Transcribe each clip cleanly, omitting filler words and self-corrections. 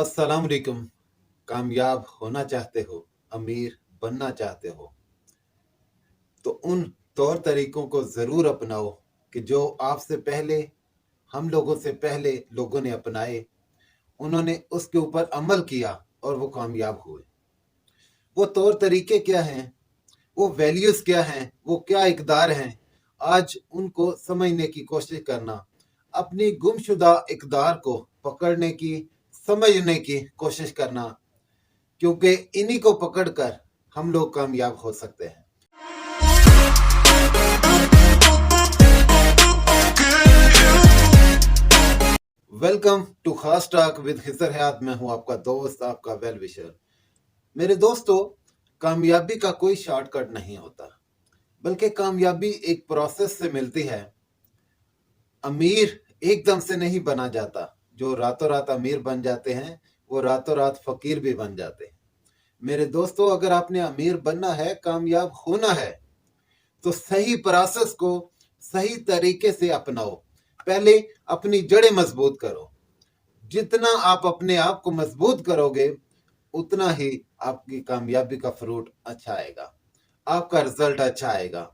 अस्सलाम वालेकुम। कामयाब होना चाहते हो, अमीर बनना चाहते हो, तो उन तौर तरीकों को ज़रूर अपनाओ कि जो आपसे पहले, हम लोगों से पहले लोगों ने अपनाए। उन्होंने उसके ऊपर अमल किया और वो कामयाब हुए। वो तौर तरीके क्या हैं, वो वैल्यूज़ क्या हैं, वो क्या इक़दार हैं, आज उनको समझने की कोशिश करना, अपनी गुमशुदा इक़दार को पकड़ने की, समझने की कोशिश करना, क्योंकि इन्हीं को पकड़कर हम लोग कामयाब हो सकते हैं। वेलकम टू खास टॉक विद खिसर हयात। मैं हूं आपका दोस्त, आपका वेल विशर। मेरे दोस्तों, कामयाबी का कोई शॉर्टकट नहीं होता, बल्कि कामयाबी एक प्रोसेस से मिलती है। अमीर एकदम से नहीं बना जाता। जो रातों रात अमीर बन जाते हैं वो रातों रात फकीर भी बन जाते हैं। मेरे दोस्तों, अगर आपने अमीर बनना है, कामयाब होना है, तो सही प्रोसेस को सही तरीके से अपनाओ। पहले अपनी जड़ें मजबूत करो। जितना आप अपने आप को मजबूत करोगे, उतना ही आपकी कामयाबी का फ्रूट अच्छा आएगा, आपका रिजल्ट अच्छा आएगा।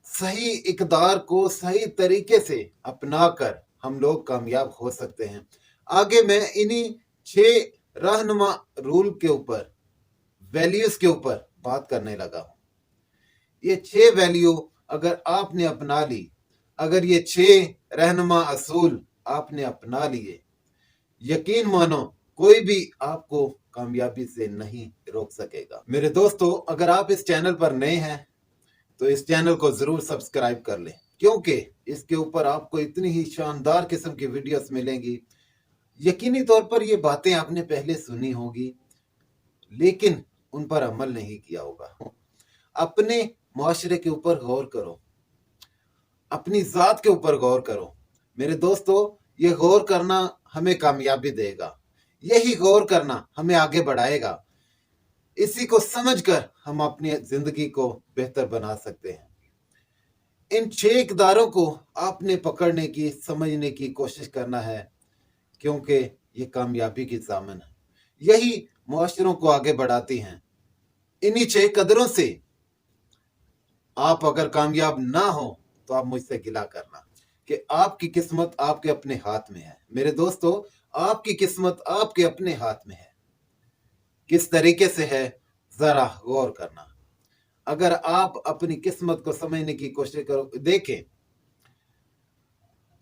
सही इकदार को सही तरीके से अपनाकर हम लोग कामयाब हो सकते हैं। आगे मैं इन्हीं 6 रहनुमा रूल के ऊपर, वैल्यूज के ऊपर बात करने लगा हूं। ये 6 वैल्यू अगर आपने अपना ली, अगर ये 6 रहनुमा असूल आपने अपना लिए, यकीन मानो कोई भी आपको कामयाबी से नहीं रोक सकेगा। मेरे दोस्तों, अगर आप इस चैनल पर नए हैं तो इस चैनल को जरूर सब्सक्राइब कर लें, क्योंकि इसके ऊपर आपको इतनी ही शानदार किस्म की वीडियोस मिलेंगी। यकीनी तौर पर ये बातें आपने पहले सुनी होगी, लेकिन उन पर अमल नहीं किया होगा। अपने मुआशरे के ऊपर गौर करो, अपनी जात के ऊपर गौर करो। मेरे दोस्तों, ये गौर करना हमें कामयाबी देगा, यही गौर करना हमें आगे बढ़ाएगा। इसी को समझकर हम अपनी जिंदगी को बेहतर बना सकते हैं। इन 6 इक़दारों को आपने पकड़ने की, समझने की कोशिश करना है, क्योंकि ये कामयाबी की ज़ामन है, यही मुआशरों को आगे बढ़ाती हैं। इन्हीं 6 कदरों से आप अगर कामयाब ना हो तो आप मुझसे गिला करना कि आपकी किस्मत आपके अपने हाथ में है। मेरे दोस्तों, आपकी किस्मत आपके अपने हाथ में है। किस तरीके से है, जरा गौर करना। अगर आप अपनी किस्मत को समझने की कोशिश करो, देखें,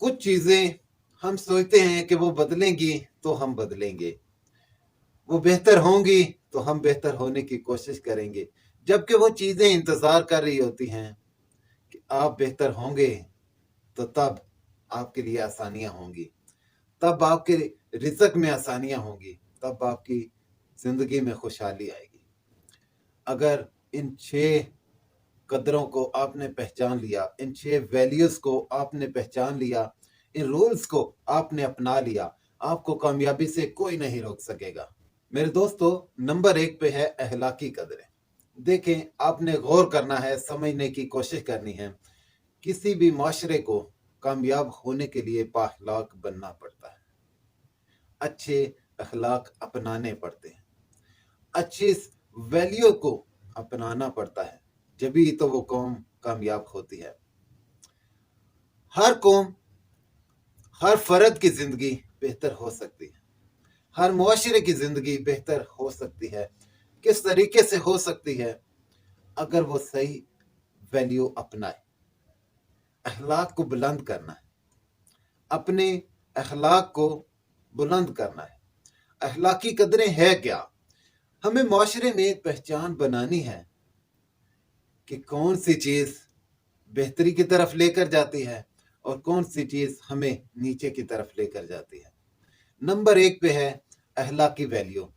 कुछ चीजें हम सोचते हैं कि वो बदलेंगी तो हम बदलेंगे, वो बेहतर होंगी तो हम बेहतर होने की कोशिश करेंगे, जबकि वो चीजें इंतजार कर रही होती हैं कि आप बेहतर होंगे तो तब आपके लिए आसानियां होंगी, तब आपके रिज़्क में आसानियां होंगी, तब आपकी जिंदगी में खुशहाली आएगी। अगर इन 6 कदरों को आपने पहचान लिया, इन 6 वैल्यूज को आपने पहचान लिया, इन रूल्स को आपने अपना लिया, आपको कामयाबी से कोई नहीं रोक सकेगा। मेरे दोस्तों, नंबर 1 पे है अखलाकी कदरें। देखें, आपने गौर करना है, समझने की कोशिश करनी है। किसी भी माशरे को कामयाब होने के लिए पाखलाक बनना पड़ता है, अच्छे अखलाक अपनाने पड़ते हैं, अच्छी वैल्यू को अपनाना पड़ता है, जभी तो वो कौम कामयाब होती है। हर कौम, हर फर्द की जिंदगी बेहतर हो सकती है, हर मुआशरे की जिंदगी बेहतर हो सकती है। किस तरीके से हो सकती है? अगर वो सही वैल्यू अपनाए। अखलाक को बुलंद करना है, अपने अखलाक को बुलंद करना है। अखलाकी कदरें है क्या? हमें मुआशरे में एक पहचान बनानी है कि कौन सी चीज बेहतरी की तरफ लेकर जाती है और कौन सी चीज हमें नीचे की तरफ लेकर जाती है। नंबर 1 पे है अखलाकी वैल्यू,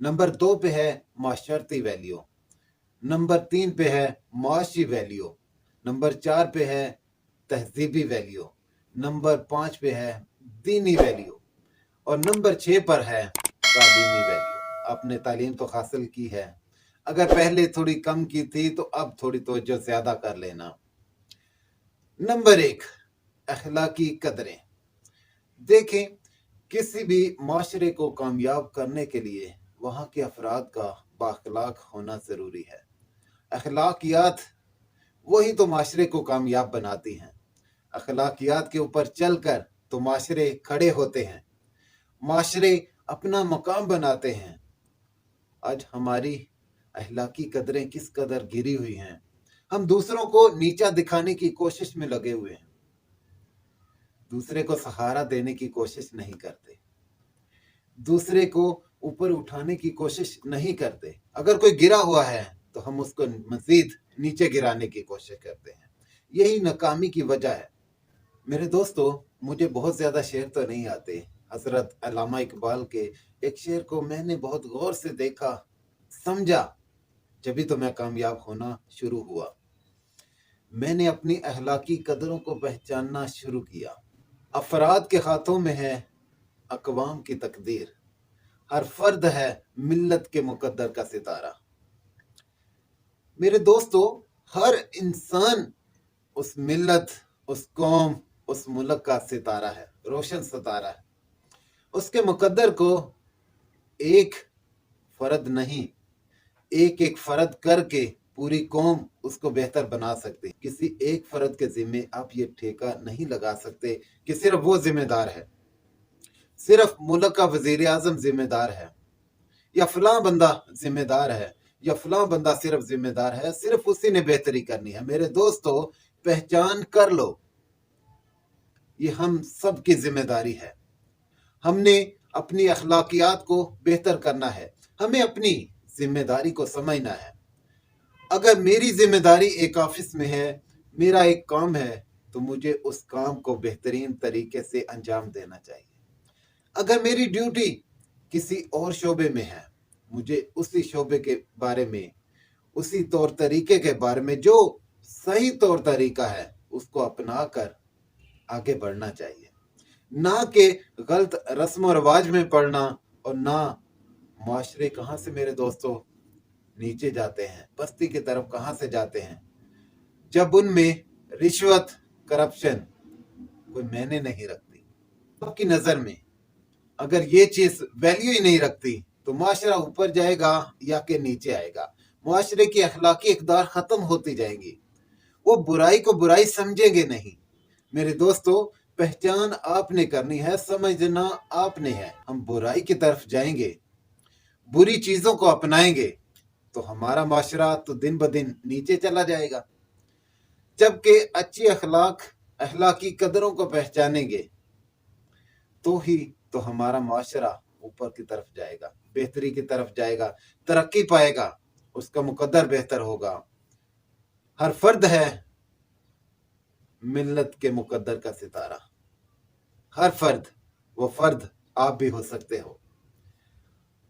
नंबर 2 पे है माशरती वैल्यू, नंबर 3 पे है मुआशी वैल्यू, नंबर 4 पे है तहजीबी वैल्यू, नंबर 5 पे है दीनी वैल्यू, और नंबर 6 पर है तालीमी वैल्यू। आपने तालीम तो हासिल की है, अगर पहले थोड़ी कम की थी तो अब थोड़ी तवज्जो ज्यादा कर लेना। नंबर 1, अखलाकी कदरें। देखें, किसी भी माशरे को कामयाब करने के लिए वहाँ के अफराद का बाअखलाक होना ज़रूरी है। अखलाकियात वही तो माशरे को कामयाब बनाती हैं। अखलाकियात के ऊपर चलकर तो माशरे खड़े होते हैं, माशरे अपना मकाम बनाते हैं। आज हमारी अखलाकी कदरें किस कदर गिरी हुई हैं। हम दूसरों को नीचा दिखाने की कोशिश में लगे हुए हैं, दूसरे को सहारा देने की कोशिश नहीं करते, दूसरे को ऊपर उठाने की कोशिश नहीं करते। अगर कोई गिरा हुआ है तो हम उसको मजीद नीचे गिराने की कोशिश करते हैं। यही नाकामी की वजह है। मेरे दोस्तों, मुझे बहुत ज़्यादा शेर तो नहीं आते। हजरत अल्लामा इकबाल के एक शेर को मैंने बहुत गौर से देखा, समझा, जभी तो मैं कामयाब होना शुरू हुआ। मैंने अपनी अखलाकी कदरों को पहचानना शुरू किया। अफराद के हाथों में है अकवाम की तकदीर, हर फर्द है मिल्लत के मुकद्दर का सितारा। मेरे दोस्तों, हर इंसान उस मिल्लत, उस कौम, उस मुल्क का सितारा है, रोशन सितारा है। उसके मुकद्दर को एक फर्द नहीं, एक एक फर्द करके पूरी कौम उसको बेहतर बना सकती है। किसी एक फर्द के जिम्मे आप ये ठेका नहीं लगा सकते कि सिर्फ वो जिम्मेदार है, सिर्फ मुल्क का वजीर आजम जिम्मेदार है, या फलां बंदा जिम्मेदार है, या फलां बंदा सिर्फ जिम्मेदार है, सिर्फ उसी ने बेहतरी करनी है। मेरे दोस्तों, पहचान कर लो, ये हम सब की जिम्मेदारी है। हमने अपनी अखलाकियात को बेहतर करना है, हमें अपनी जिम्मेदारी को समझना है। अगर मेरी जिम्मेदारी एक ऑफिस में है, मेरा एक काम है, तो मुझे उस काम को बेहतरीन तरीके से अंजाम देना चाहिए। अगर मेरी ड्यूटी किसी और शोबे में है, मुझे उसी शोबे के बारे में, उसी तौर तरीके के बारे में, जो सही तौर तरीका है, उसको अपना कर आगे बढ़ना चाहिए। ना कि गलत रस्म और रिवाज में पड़ना। और ना माशरे कहाँ से मेरे दोस्तों नीचे जाते हैं, पस्ती की तरफ कहाँ से जाते हैं, जब उनमें रिश्वत, करप्शन कोई मायने नहीं रखती। आपकी नजर में अगर ये चीज वैल्यू ही नहीं रखती तो माशरा ऊपर जाएगा या के नीचे आएगा। माशरे की अखलाकी इकदार खत्म होती जाएंगी, वो बुराई को बुराई समझेंगे नहीं। मेरे दोस्तों, पहचान आपने करनी है, समझना आपने है। हम बुराई की तरफ जाएंगे, बुरी चीजों को अपनाएंगे, तो हमारा माशरा तो दिन ब दिन नीचे चला जाएगा। जबकि अच्छी अखलाकी कदरों को पहचानेंगे तो ही तो हमारा माशरा ऊपर की तरफ जाएगा, बेहतरी की तरफ जाएगा, तरक्की पाएगा, उसका मुकद्दर बेहतर होगा। हर फर्द है मिल्लत के मुकद्दर का सितारा। हर फर्द, वो फर्द आप भी हो सकते हो।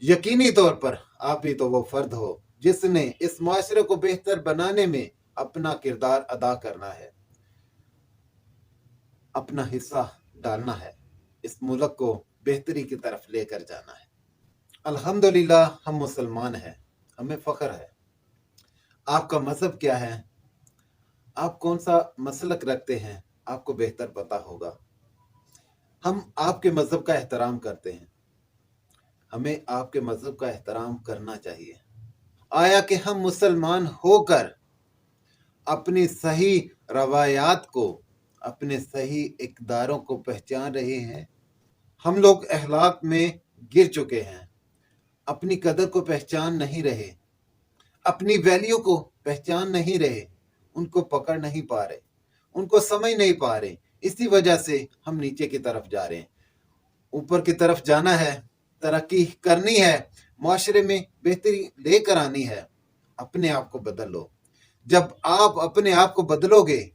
यकीनी तौर पर आप भी तो वो फर्द हो जिसने इस माशरे को बेहतर बनाने में अपना किरदार अदा करना है, अपना हिस्सा डालना है, इस मुल्क को बेहतरी की तरफ लेकर जाना है। अल्हम्दुलिल्लाह हम मुसलमान हैं, हमें फख्र है। आपका मजहब क्या है, आप कौन सा मसलक रखते हैं, आपको बेहतर पता होगा। हम आपके मजहब का एहतराम करते हैं, हमें आपके मजहब का एहतराम करना चाहिए। आया कि हम मुसलमान होकर अपनी सही रवायात को, अपने सही इकदारों को पहचान रहे हैं। हम लोग अखलाक में गिर चुके हैं, अपनी कदर को पहचान नहीं रहे, अपनी वैल्यू को पहचान नहीं रहे, उनको पकड़ नहीं पा रहे, उनको समझ नहीं पा रहे। इसी वजह से हम नीचे की तरफ जा रहे हैं। ऊपर की तरफ जाना है, तरक्की करनी है, माशरे में बेहतरी लेकर आनी है, अपने आप को बदलो। जब आप अपने आप को बदलोगे,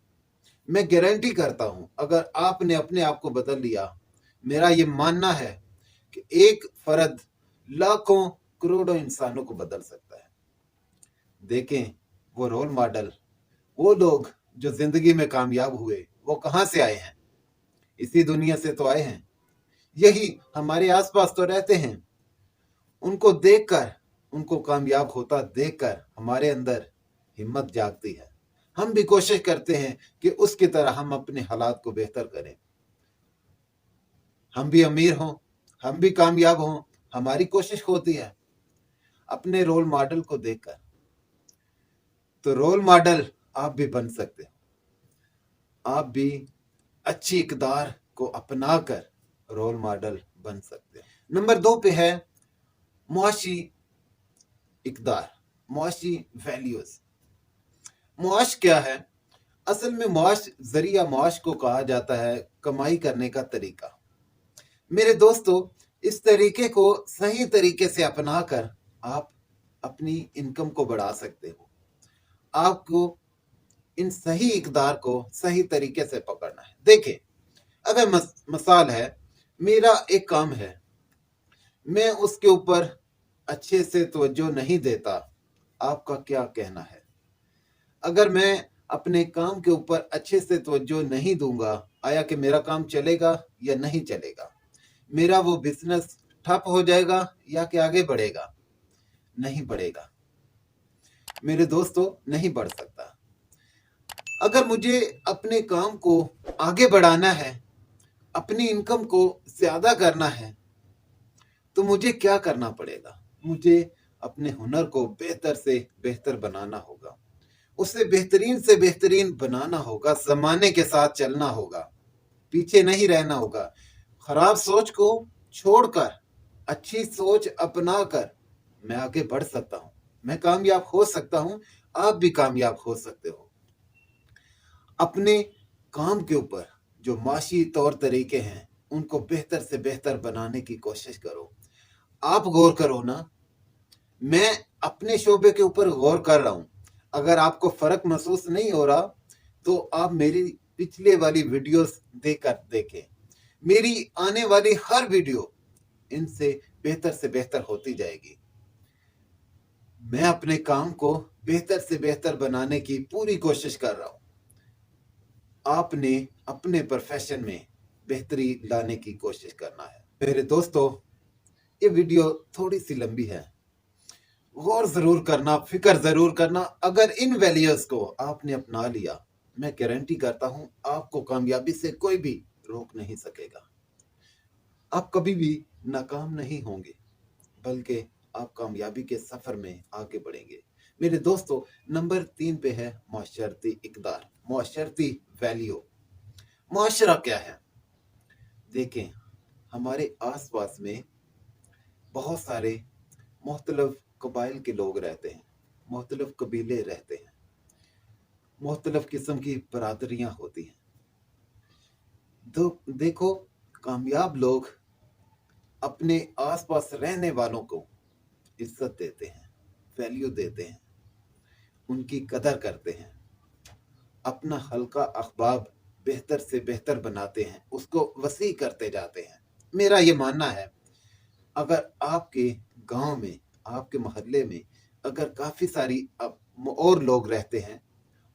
मैं गारंटी करता हूं, अगर आपने अपने आप को बदल लिया, मेरा ये मानना है कि एक फर्द लाखों करोड़ों इंसानों को बदल सकता है। देखें वो रोल मॉडल, वो लोग जो जिंदगी में कामयाब हुए, वो कहाँ से आए हैं? इसी दुनिया से तो आए हैं, यही हमारे आसपास तो रहते हैं। उनको देखकर, उनको कामयाब होता देखकर हमारे अंदर हिम्मत जागती है। हम भी कोशिश करते हैं कि उसकी तरह हम अपने हालात को बेहतर करें। हम भी अमीर हों, हम भी कामयाब हों, हमारी कोशिश होती है अपने रोल मॉडल को देखकर। तो रोल मॉडल आप भी बन सकते हो, आप भी अच्छी इक़दार को अपनाकर रोल मॉडल बन सकते हैं। नंबर 2 पे है मुआशी इक़दार, मुआशी वैल्यूज। मुआश क्या है? असल में मुआश, जरिया मुआश को कहा जाता है कमाई करने का तरीका। मेरे दोस्तों, इस तरीके को सही तरीके से अपनाकर आप अपनी इनकम को बढ़ा सकते हो। आपको इन सही इक़दार को सही तरीके से पकड़ना है। देखिए, अगर मिसाल है, मेरा एक काम है, मैं उसके ऊपर अच्छे से तवज्जो नहीं देता, आपका क्या कहना है? अगर मैं अपने काम के ऊपर अच्छे से तवज्जो नहीं दूंगा, आया कि मेरा काम चलेगा या नहीं चलेगा? मेरा वो बिजनेस ठप हो जाएगा या कि आगे बढ़ेगा? नहीं बढ़ेगा मेरे दोस्तों, नहीं बढ़ सकता। अगर मुझे अपने काम को आगे बढ़ाना है, अपनी इनकम को ज्यादा करना है, तो मुझे क्या करना पड़ेगा? मुझे अपने हुनर को बेहतर से बेहतर बनाना होगा, उसे बेहतरीन से बेहतरीन बनाना होगा, ज़माने के साथ चलना होगा, पीछे नहीं रहना होगा। खराब सोच को छोड़कर अच्छी सोच अपनाकर मैं आगे बढ़ सकता हूँ, मैं कामयाब हो सकता हूँ, आप भी कामयाब हो सकते हो। अपने काम के ऊपर जो माशी तौर तरीके हैं, उनको बेहतर से बेहतर बनाने की कोशिश करो। आप गौर करो ना, मैं अपने शोबे के ऊपर गौर कर रहा हूं। अगर आपको फर्क महसूस नहीं हो रहा तो आप मेरी पिछले वाली वीडियोस देखें। मेरी आने वाली हर वीडियो इनसे बेहतर से बेहतर होती जाएगी। मैं अपने काम को बेहतर से बेहतर बनाने की पूरी कोशिश कर रहा हूं। आपने अपने प्रोफेशन में बेहतरी लाने की कोशिश करना है। मेरे दोस्तों, ये वीडियो थोड़ी सी लंबी है, गौर जरूर करना, फिक्र जरूर करना। अगर इन वैल्यूज को आपने अपना लिया, मैं गारंटी करता हूं आपको कामयाबी से कोई भी रोक नहीं सकेगा। आप कभी भी नाकाम नहीं होंगे, बल्कि आप कामयाबी के सफर में आगे बढ़ेंगे। मेरे दोस्तों, नंबर 3 पे है मुआशरती इक़दार, मुआशरती वैल्यू। मुआशरा क्या है? देखें, हमारे आसपास में बहुत सारे मुख्तलिफ कबाइल के लोग रहते हैं, मुख्तलिफ कबीले रहते हैं, मुख्तलिफ किस्म की बरादरियां होती हैं। तो देखो, कामयाब लोग अपने आसपास रहने वालों को इज्जत देते हैं, वैल्यू देते हैं, उनकी कदर करते हैं, अपना हल्का अखबाब बेहतर से बेहतर बनाते हैं, उसको वसी करते जाते हैं। मेरा ये मानना है, अगर आपके गांव में, आपके मोहल्ले में अगर काफ़ी सारी और लोग रहते हैं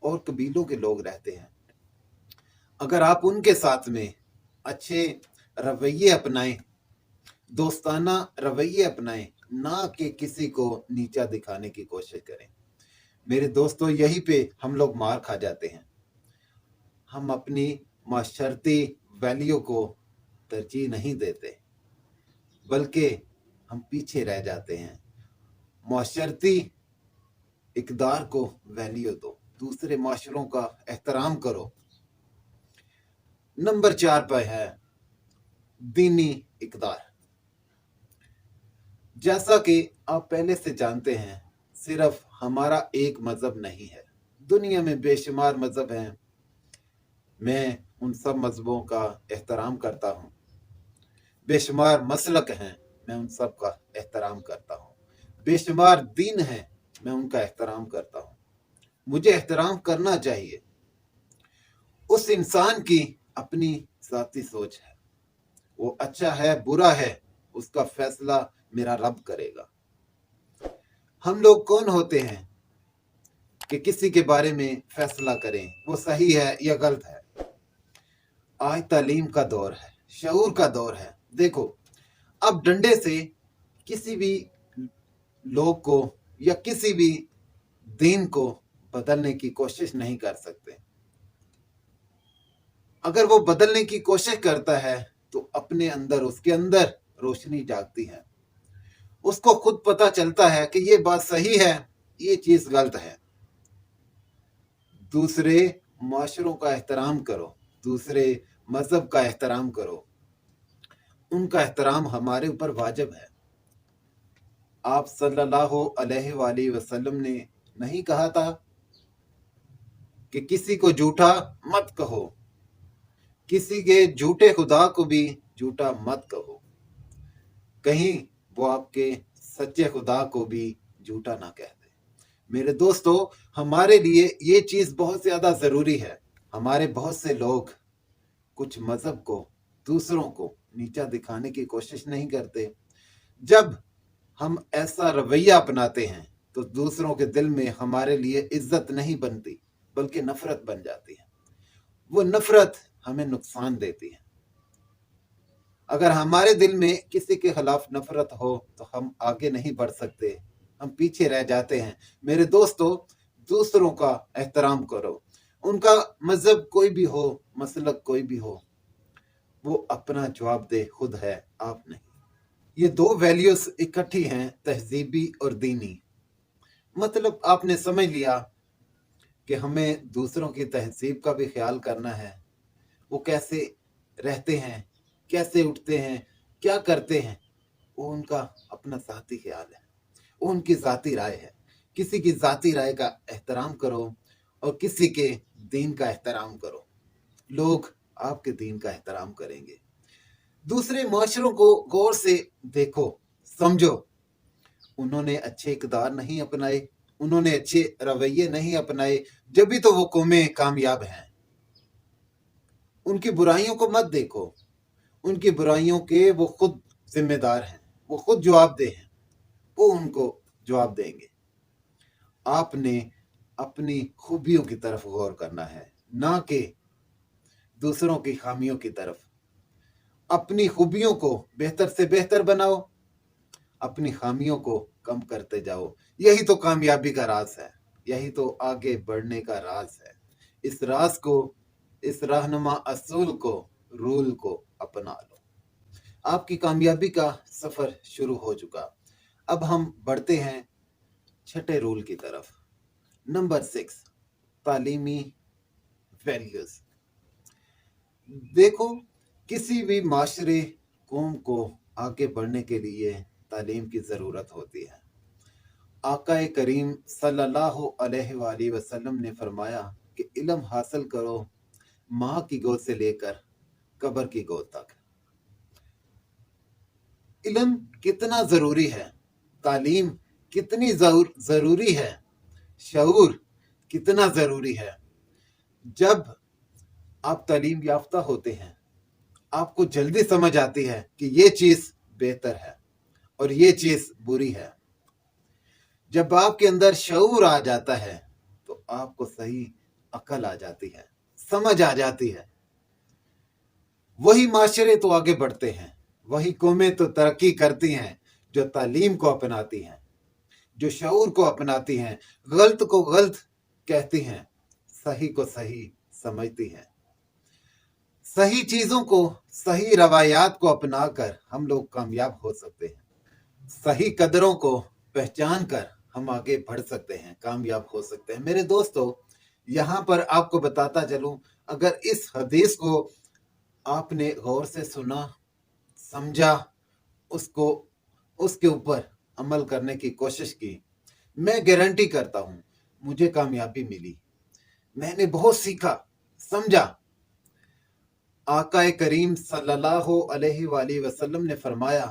और कबीलों के लोग रहते हैं, अगर आप उनके साथ में अच्छे रवैये अपनाएं, दोस्ताना रवैये अपनाएं, ना कि किसी को नीचा दिखाने की कोशिश करें। मेरे दोस्तों, यहीं पे हम लोग मार खा जाते हैं। हम अपनी माशरती वैल्यू को तरजीह नहीं देते, बल्कि हम पीछे रह जाते हैं। माशरती इक़दार को वैल्यू दो, दूसरे माशरों का एहतराम करो। नंबर 4 पर है दीनी इक़दार। जैसा कि आप पहले से जानते हैं, सिर्फ हमारा एक मजहब नहीं है, दुनिया में बेशुमार मजहब हैं। मैं उन सब मजहबों का एहतराम करता हूँ। बेशुमार मसलक हैं, मैं उन सब का एहतराम करता हूँ। बेशुमार दीन हैं, मैं उनका एहतराम करता हूँ। मुझे एहतराम करना चाहिए। उस इंसान की अपनी ज़ाती सोच है, वो अच्छा है बुरा है, उसका फैसला मेरा रब करेगा। हम लोग कौन होते हैं कि किसी के बारे में फैसला करें वो सही है या गलत है? आज तालीम का दौर है, शऊर का दौर है। देखो, अब डंडे से किसी भी लोग को या किसी भी दीन को बदलने की कोशिश नहीं कर सकते। अगर वो बदलने की कोशिश करता है तो अपने अंदर, उसके अंदर रोशनी जागती है, उसको खुद पता चलता है कि ये बात सही है, ये चीज गलत है। दूसरे माशरों का एहतराम करो, दूसरे मजहब का एहतराम करो, उनका एहतराम हमारे ऊपर वाजिब है। आप सल्लल्लाहु अलैहि वसल्लम ने नहीं कहा था कि किसी को झूठा मत कहो, किसी के झूठे खुदा को भी झूठा मत कहो, कहीं वो आपके सच्चे खुदा को भी झूठा ना कह दे। मेरे दोस्तों, हमारे लिए ये चीज बहुत ज्यादा जरूरी है। हमारे बहुत से लोग कुछ मजहब को, दूसरों को नीचा दिखाने की कोशिश नहीं करते। जब हम ऐसा रवैया अपनाते हैं तो दूसरों के दिल में हमारे लिए इज्जत नहीं बनती, बल्कि नफरत बन जाती है। वो नफरत हमें नुकसान देती है। अगर हमारे दिल में किसी के खिलाफ नफरत हो तो हम आगे नहीं बढ़ सकते, हम पीछे रह जाते हैं। मेरे दोस्तों, दूसरों का एहतराम करो, उनका मजहब कोई भी हो, मसलक कोई भी हो, वो अपना जवाब दे, खुद है, आप नहीं। ये दो वैल्यूज इकट्ठी हैं, तहजीबी और दीनी। मतलब आपने समझ लिया कि हमें दूसरों की तहजीब का भी ख्याल करना है, वो कैसे रहते हैं, कैसे उठते हैं, क्या करते हैं, वो उनका अपना ज़ाती ख्याल है, वो उनकी ज़ाती राय है। किसी की ज़ाती राय का एहतराम करो और किसी के दीन का एहतराम करो, लोग आपके दीन का एहतराम करेंगे। दूसरे माशरों को गौर से देखो, समझो, उन्होंने अच्छे इक़दार नहीं अपनाए, उन्होंने अच्छे रवैये नहीं अपनाए, जब भी तो वो कौमें कामयाब हैं। उनकी बुराइयों को मत देखो, उनकी बुराइयों के वो खुद जिम्मेदार हैं, वो खुद जवाबदेह हैं, वो उनको जवाब देंगे। आपने अपनी खूबियों की तरफ गौर करना है, ना कि दूसरों की खामियों की तरफ। अपनी खूबियों को बेहतर से बेहतर बनाओ, अपनी खामियों को कम करते जाओ। यही तो कामयाबी का राज है, यही तो आगे बढ़ने का राज है। इस राज को, इस रहनुमा असूल को, रूल को अपना लो। आपकी कामयाबी का सफर शुरू हो चुका। अब हम बढ़ते हैं छठे रूल की तरफ। नंबर 6, तालीमी वैल्यूज। देखो, किसी भी माशरे, कौम को आगे बढ़ने के लिए तालीम की जरूरत होती है। आकाए करीम सल्लल्लाहु अलैहि वसल्लम ने फरमाया कि इल्म हासिल करो, माँ की गोद से लेकर कब्र की गोद तक। इल्म कितना जरूरी है, तालीम कितनी जरूरी है, शऊर कितना जरूरी है। जब आप तालीम याफ्ता होते हैं, आपको जल्दी समझ आती है कि ये चीज बेहतर है और ये चीज बुरी है। जब आपके अंदर शऊर आ जाता है तो आपको सही अकल आ जाती है, समझ आ जाती है। वही माशरे तो आगे बढ़ते हैं, वही कौमें तो तरक्की करती हैं जो तालीम को अपनाती हैं, जो शऊर को अपनाती हैं, गलत को गलत कहती हैं, सही को सही समझती हैं। सही चीजों को, सही रवायात को अपनाकर हम लोग कामयाब हो सकते हैं। सही कदरों को पहचान कर हम आगे बढ़ सकते हैं, कामयाब हो सकते हैं। मेरे दोस्तों, यहाँ पर आपको बताता चलूं, अगर इस हदीस को आपने गौर से सुना, समझा, उसको, उसके ऊपर अमल करने की कोशिश की, मैं गारंटी करता हूं मुझे कामयाबी मिली। मैंने बहुत सीखा, समझा। आकाए करीम सल्लल्लाहु अलैहि वसल्लम ने फरमाया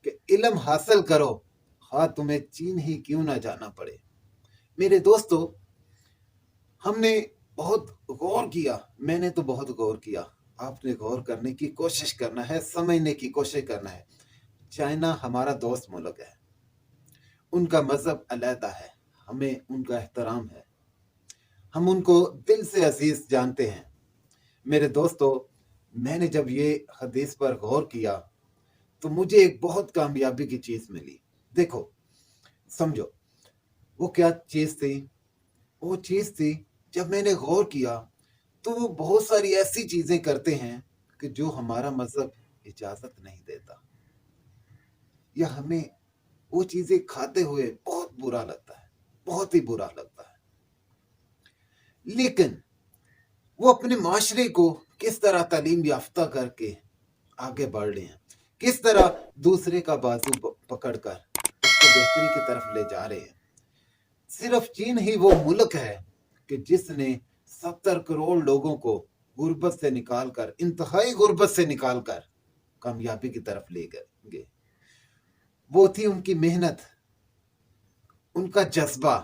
कि इल्म हासिल करो, हाँ तुम्हें चीन ही क्यों ना जाना पड़े। मेरे दोस्तों, हमने बहुत गौर किया, मैंने तो बहुत गौर किया। आपने गौर करने की कोशिश करना है, समझने की कोशिश करना है। चाइना हमारा दोस्त मुल्क है, उनका मजहब अलहदा है, हमें उनका एहतराम है, हम उनको दिल से अजीज जानते हैं। मेरे दोस्तों, मैंने जब ये हदीस पर गौर किया तो मुझे एक बहुत कामयाबी की चीज मिली। देखो, समझो, वो क्या चीज थी? वो चीज थी, जब मैंने गौर किया तो वो बहुत सारी ऐसी चीजें करते हैं कि जो हमारा मजहब इजाजत नहीं देता। یا ہمیں وہ چیزیں کھاتے ہوئے بہت برا لگتا ہے، بہت ہی برا لگتا ہے، لیکن وہ اپنے معاشرے کو کس طرح تعلیم یافتہ کر کے آگے بڑھ رہے ہیں، کس طرح دوسرے کا بازو پکڑ کر اس کو بہتری کی طرف لے جا رہے ہیں۔ صرف چین ہی وہ ملک ہے کہ جس نے 70 کروڑ لوگوں کو غربت سے نکال کر، انتہائی غربت سے نکال کر کامیابی کی طرف لے گئے۔ وہ تھی ان کی محنت، ان کا جذبہ۔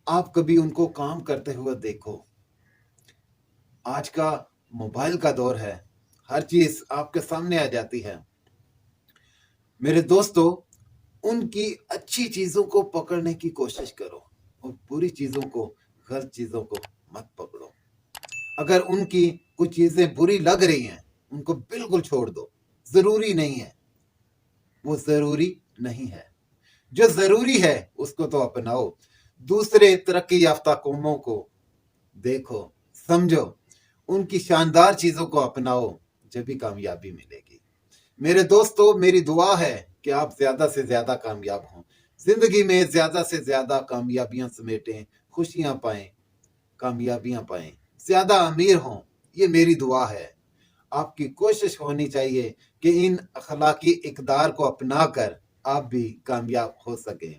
آپ کبھی ان کو کام کرتے ہوئے دیکھو۔ آج کا موبائل کا دور ہے، ہر چیز آپ کے سامنے آ جاتی ہے۔ میرے دوستو، ان کی اچھی چیزوں کو پکڑنے کی کوشش کرو اور بری چیزوں کو، غلط چیزوں کو مت پکڑو۔ اگر ان کی کچھ چیزیں بری لگ رہی ہیں، ان کو بالکل چھوڑ دو، ضروری نہیں ہے، وہ ضروری نہیں ہے۔ جو ضروری ہے اس کو تو اپناؤ۔ دوسرے ترقی یافتہ قوموں کو دیکھو، سمجھو، ان کی شاندار چیزوں کو اپناؤ، جبھی کامیابی ملے گی۔ میرے دوستو، میری دعا ہے کہ آپ زیادہ سے زیادہ کامیاب ہوں، زندگی میں زیادہ سے زیادہ کامیابیاں سمیٹیں، خوشیاں پائیں، کامیابیاں پائیں، زیادہ امیر ہوں، یہ میری دعا ہے۔ آپ کی کوشش ہونی چاہیے کہ ان اخلاقی اقدار کو اپنا کر آپ بھی کامیاب ہو سکیں۔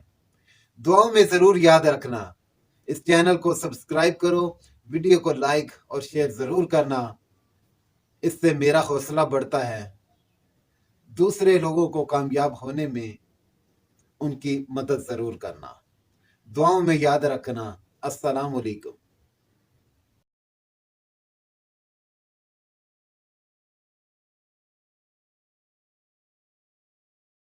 دعاؤں میں ضرور یاد رکھنا، اس چینل کو سبسکرائب کرو، ویڈیو کو لائک اور شیئر ضرور کرنا، اس سے میرا حوصلہ بڑھتا ہے۔ دوسرے لوگوں کو کامیاب ہونے میں ان کی مدد ضرور کرنا۔ دعاؤں میں یاد رکھنا۔ السلام علیکم۔